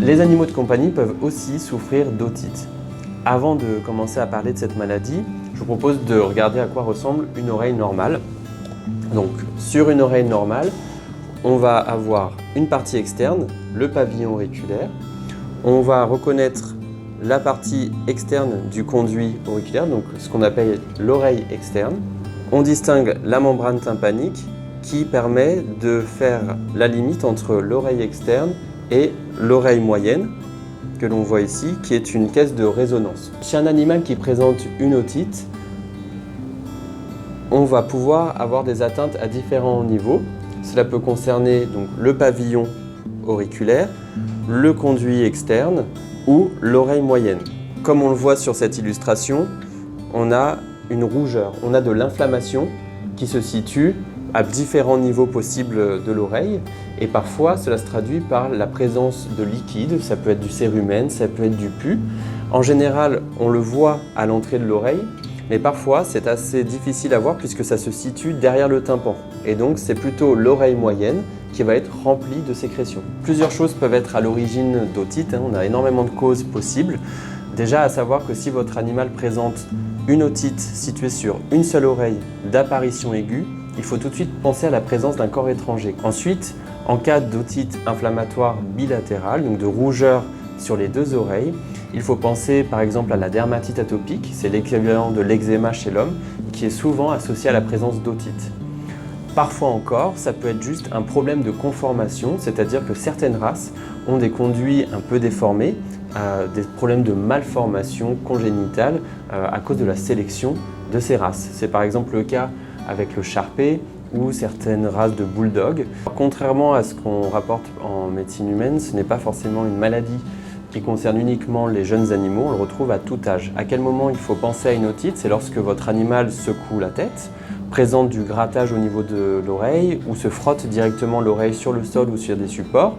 Les animaux de compagnie peuvent aussi souffrir d'otite. Avant de commencer à parler de cette maladie, je vous propose de regarder à quoi ressemble une oreille normale. Donc, sur une oreille normale, on va avoir une partie externe, le pavillon auriculaire. On va reconnaître la partie externe du conduit auriculaire, donc ce qu'on appelle l'oreille externe. On distingue la membrane tympanique qui permet de faire la limite entre l'oreille externe et l'oreille moyenne, que l'on voit ici, qui est une caisse de résonance. Chez un animal qui présente une otite, on va pouvoir avoir des atteintes à différents niveaux. Cela peut concerner donc le pavillon auriculaire, le conduit externe ou l'oreille moyenne. Comme on le voit sur cette illustration, on a une rougeur, on a de l'inflammation qui se situe à différents niveaux possibles de l'oreille et parfois cela se traduit par la présence de liquide, ça peut être du cérumen, ça peut être du pus. En général, on le voit à l'entrée de l'oreille, mais parfois c'est assez difficile à voir puisque ça se situe derrière le tympan. Et donc c'est plutôt l'oreille moyenne qui va être remplie de sécrétions. Plusieurs choses peuvent être à l'origine d'otite, on a énormément de causes possibles. Déjà à savoir que si votre animal présente une otite située sur une seule oreille d'apparition aiguë, il faut tout de suite penser à la présence d'un corps étranger. Ensuite, en cas d'otite inflammatoire bilatérale, donc de rougeur sur les deux oreilles, il faut penser par exemple à la dermatite atopique, c'est l'équivalent de l'eczéma chez l'homme, qui est souvent associé à la présence d'otite. Parfois encore, ça peut être juste un problème de conformation, c'est-à-dire que certaines races ont des conduits un peu déformés, des problèmes de malformation congénitale à cause de la sélection de ces races. C'est par exemple le cas avec le Shar-Pei ou certaines races de bulldog. Contrairement à ce qu'on rapporte en médecine humaine, ce n'est pas forcément une maladie qui concerne uniquement les jeunes animaux, on le retrouve à tout âge. À quel moment il faut penser à une otite? C'est lorsque votre animal secoue la tête, présente du grattage au niveau de l'oreille ou se frotte directement l'oreille sur le sol ou sur des supports.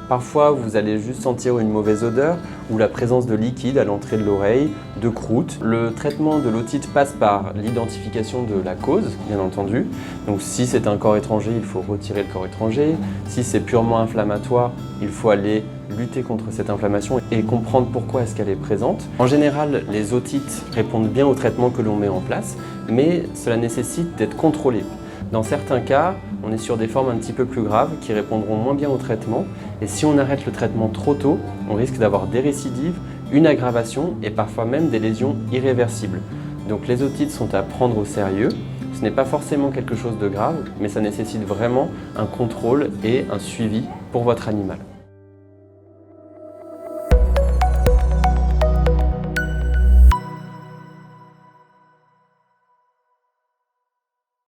Parfois, vous allez juste sentir une mauvaise odeur ou la présence de liquide à l'entrée de l'oreille, de croûte. Le traitement de l'otite passe par l'identification de la cause, bien entendu. Donc si c'est un corps étranger, il faut retirer le corps étranger. Si c'est purement inflammatoire, il faut aller lutter contre cette inflammation et comprendre pourquoi est-ce qu'elle est présente. En général, les otites répondent bien au traitement que l'on met en place, mais cela nécessite d'être contrôlé. Dans certains cas, on est sur des formes un petit peu plus graves qui répondront moins bien au traitement. Et si on arrête le traitement trop tôt, on risque d'avoir des récidives, une aggravation et parfois même des lésions irréversibles. Donc les otites sont à prendre au sérieux. Ce n'est pas forcément quelque chose de grave, mais ça nécessite vraiment un contrôle et un suivi pour votre animal.